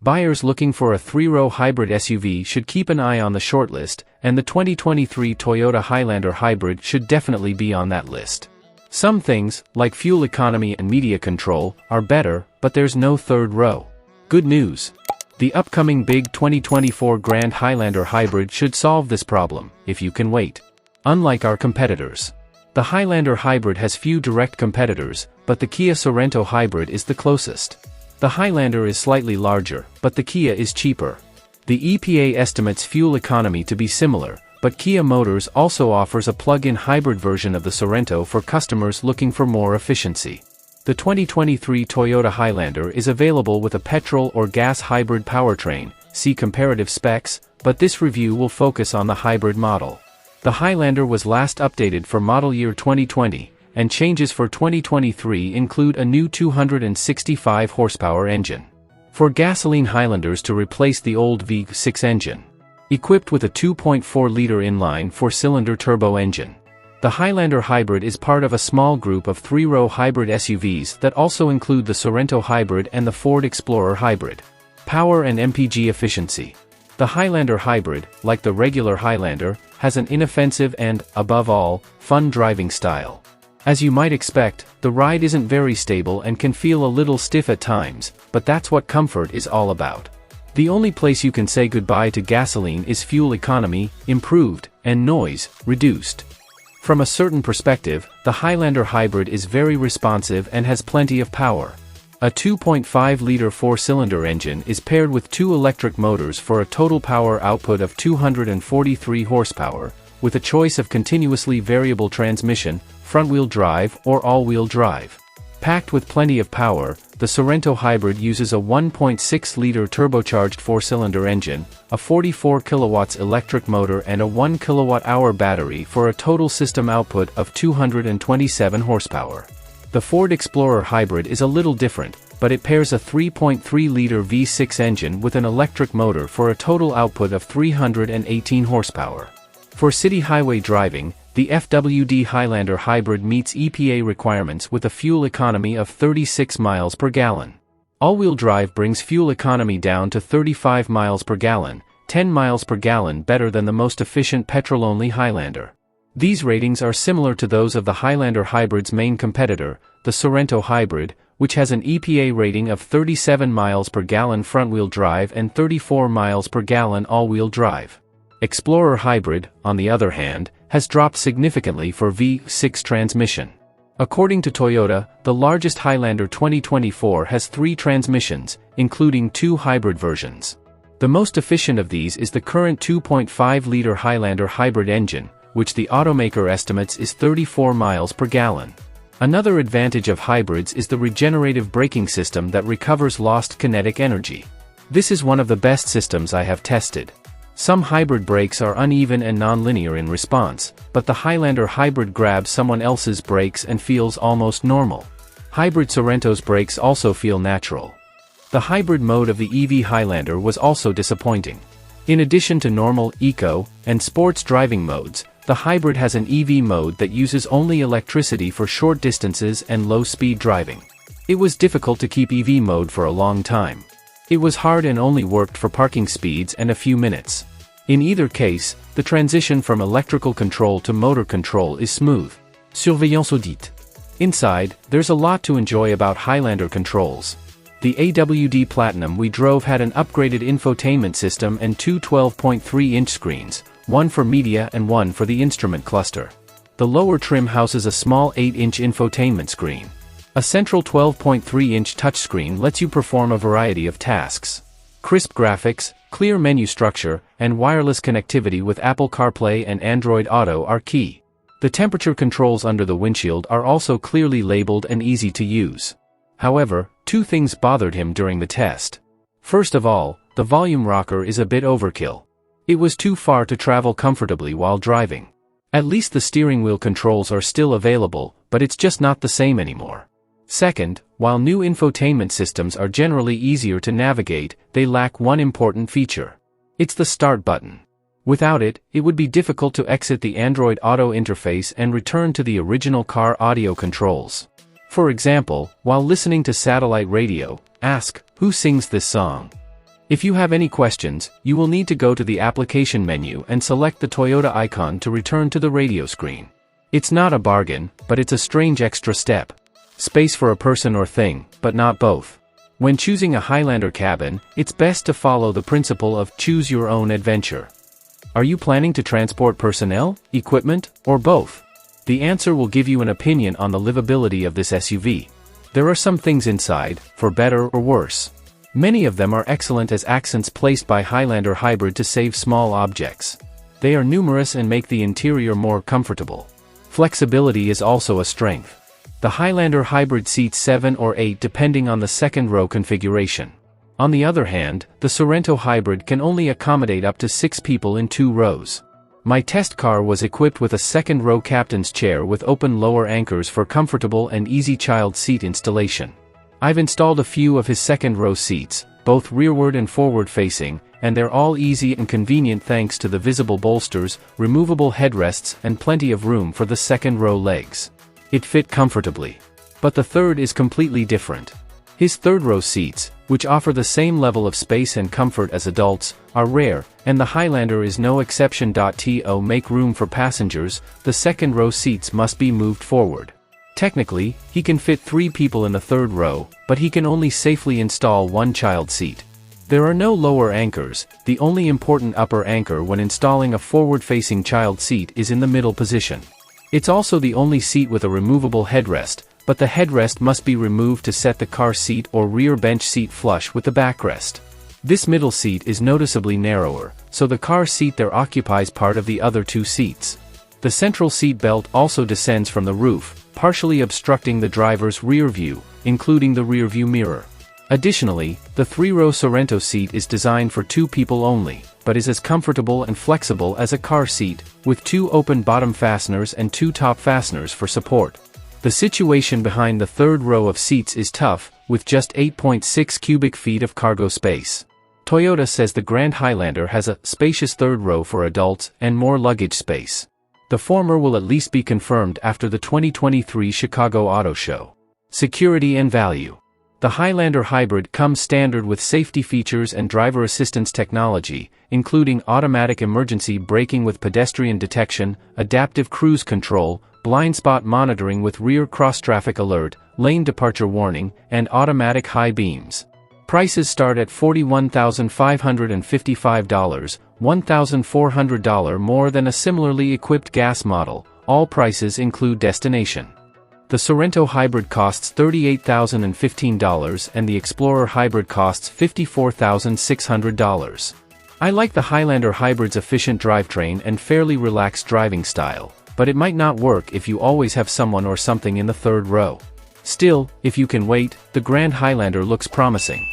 Buyers looking for a three-row hybrid SUV should keep an eye on the shortlist, and the 2023 Toyota Highlander Hybrid should definitely be on that list. Some things, like fuel economy and media control, are better, but there's no third row. Good news! The upcoming big 2024 Grand Highlander Hybrid should solve this problem, if you can wait. Unlike our competitors. The Highlander Hybrid has few direct competitors, but the Kia Sorento Hybrid is the closest. The Highlander is slightly larger, but the Kia is cheaper. The EPA estimates fuel economy to be similar, but Kia Motors also offers a plug-in hybrid version of the Sorento for customers looking for more efficiency. The 2023 Toyota Highlander is available with a petrol or gas hybrid powertrain, see comparative specs, but this review will focus on the hybrid model. The Highlander was last updated for model year 2020, and changes for 2023 include a new 265 horsepower engine. For gasoline Highlanders to replace the old V6 engine. Equipped with a 2.4-liter inline four-cylinder turbo engine. The Highlander Hybrid is part of a small group of three-row hybrid SUVs that also include the Sorento Hybrid and the Ford Explorer Hybrid. Power and MPG efficiency. The Highlander Hybrid, like the regular Highlander, has an inoffensive and, above all, fun driving style. As you might expect, the ride isn't very stable and can feel a little stiff at times, but that's what comfort is all about. The only place you can say goodbye to gasoline is fuel economy, improved, and noise, reduced. From a certain perspective, the Highlander Hybrid is very responsive and has plenty of power. A 2.5-liter four-cylinder engine is paired with two electric motors for a total power output of 243 horsepower, with a choice of continuously variable transmission, front-wheel drive or all-wheel drive. Packed with plenty of power, the Sorento Hybrid uses a 1.6-liter turbocharged four-cylinder engine, a 44 kilowatts electric motor and a 1 kilowatt-hour battery for a total system output of 227 horsepower. The Ford Explorer Hybrid is a little different, but it pairs a 3.3-liter V6 engine with an electric motor for a total output of 318 horsepower. For city highway driving, the FWD Highlander Hybrid meets EPA requirements with a fuel economy of 36 miles per gallon. All-wheel drive brings fuel economy down to 35 miles per gallon, 10 miles per gallon better than the most efficient petrol-only Highlander. These ratings are similar to those of the Highlander Hybrid's main competitor, the Sorento Hybrid, which has an EPA rating of 37 miles per gallon front-wheel drive and 34 miles per gallon all-wheel drive. Explorer Hybrid, on the other hand, has dropped significantly for V6 transmission. According to Toyota, the largest Highlander 2024 has 3 transmissions, including 2 hybrid versions. The most efficient of these is the current 2.5-liter Highlander hybrid engine, which the automaker estimates is 34 miles per gallon. Another advantage of hybrids is the regenerative braking system that recovers lost kinetic energy. This is one of the best systems I have tested. Some hybrid brakes are uneven and non-linear in response, but the Highlander Hybrid grabs someone else's brakes and feels almost normal. Hybrid Sorrento's brakes also feel natural. The hybrid mode of the EV Highlander was also disappointing. In addition to normal, eco, and sports driving modes, the hybrid has an EV mode that uses only electricity for short distances and low-speed driving. It was difficult to keep EV mode for a long time. It was hard and only worked for parking speeds and a few minutes. In either case, the transition from electrical control to motor control is smooth. Surveillance audite. Inside, there's a lot to enjoy about Highlander controls. The AWD Platinum we drove had an upgraded infotainment system and 2 12.3-inch screens, one for media and one for the instrument cluster. The lower trim houses a small 8-inch infotainment screen. A central 12.3-inch touchscreen lets you perform a variety of tasks. Crisp graphics, clear menu structure, and wireless connectivity with Apple CarPlay and Android Auto are key. The temperature controls under the windshield are also clearly labeled and easy to use. However, 2 things bothered him during the test. First of all, the volume rocker is a bit overkill. It was too far to travel comfortably while driving. At least the steering wheel controls are still available, but it's just not the same anymore. Second, while new infotainment systems are generally easier to navigate, they lack one important feature. It's the start button. Without it, it would be difficult to exit the Android Auto interface and return to the original car audio controls. For example, while listening to satellite radio, ask, "Who sings this song?" If you have any questions, you will need to go to the application menu and select the Toyota icon to return to the radio screen. It's not a bargain, but it's a strange extra step. Space for a person or thing, but not both. When choosing a Highlander cabin, it's best to follow the principle of choose your own adventure. Are you planning to transport personnel, equipment, or both? The answer will give you an opinion on the livability of this SUV. There are some things inside, for better or worse. Many of them are excellent as accents placed by Highlander Hybrid to save small objects. They are numerous and make the interior more comfortable. Flexibility is also a strength. The Highlander Hybrid seats 7 or 8 depending on the second row configuration. On the other hand, the Sorento Hybrid can only accommodate up to 6 people in 2 rows. My test car was equipped with a second row captain's chair with open lower anchors for comfortable and easy child seat installation. I've installed a few of his second row seats, both rearward and forward facing, and they're all easy and convenient thanks to the visible bolsters, removable headrests, and plenty of room for the second row legs. It fit comfortably. But the third is completely different. His third row seats, which offer the same level of space and comfort as adults, are rare, and the Highlander is no exception. To make room for passengers, the second row seats must be moved forward. Technically, he can fit 3 people in the third row, but he can only safely install 1 child seat. There are no lower anchors. The only important upper anchor when installing a forward-facing child seat is in the middle position. It's also the only seat with a removable headrest, but the headrest must be removed to set the car seat or rear bench seat flush with the backrest. This middle seat is noticeably narrower, so the car seat there occupies part of the other 2 seats. The central seat belt also descends from the roof, partially obstructing the driver's rear view, including the rear view mirror. Additionally, the 3-row Sorento seat is designed for 2 people only, but is as comfortable and flexible as a car seat, with 2 open bottom fasteners and 2 top fasteners for support. The situation behind the third row of seats is tough, with just 8.6 cubic feet of cargo space. Toyota says the Grand Highlander has a spacious third row for adults and more luggage space. The former will at least be confirmed after the 2023 Chicago Auto Show. Security and value. The Highlander Hybrid comes standard with safety features and driver assistance technology, including automatic emergency braking with pedestrian detection, adaptive cruise control, blind spot monitoring with rear cross-traffic alert, lane departure warning, and automatic high beams. Prices start at $41,555, $1,400 more than a similarly equipped gas model. All prices include destination. The Sorento Hybrid costs $38,015 and the Explorer Hybrid costs $54,600. I like the Highlander Hybrid's efficient drivetrain and fairly relaxed driving style, but it might not work if you always have someone or something in the third row. Still, if you can wait, the Grand Highlander looks promising.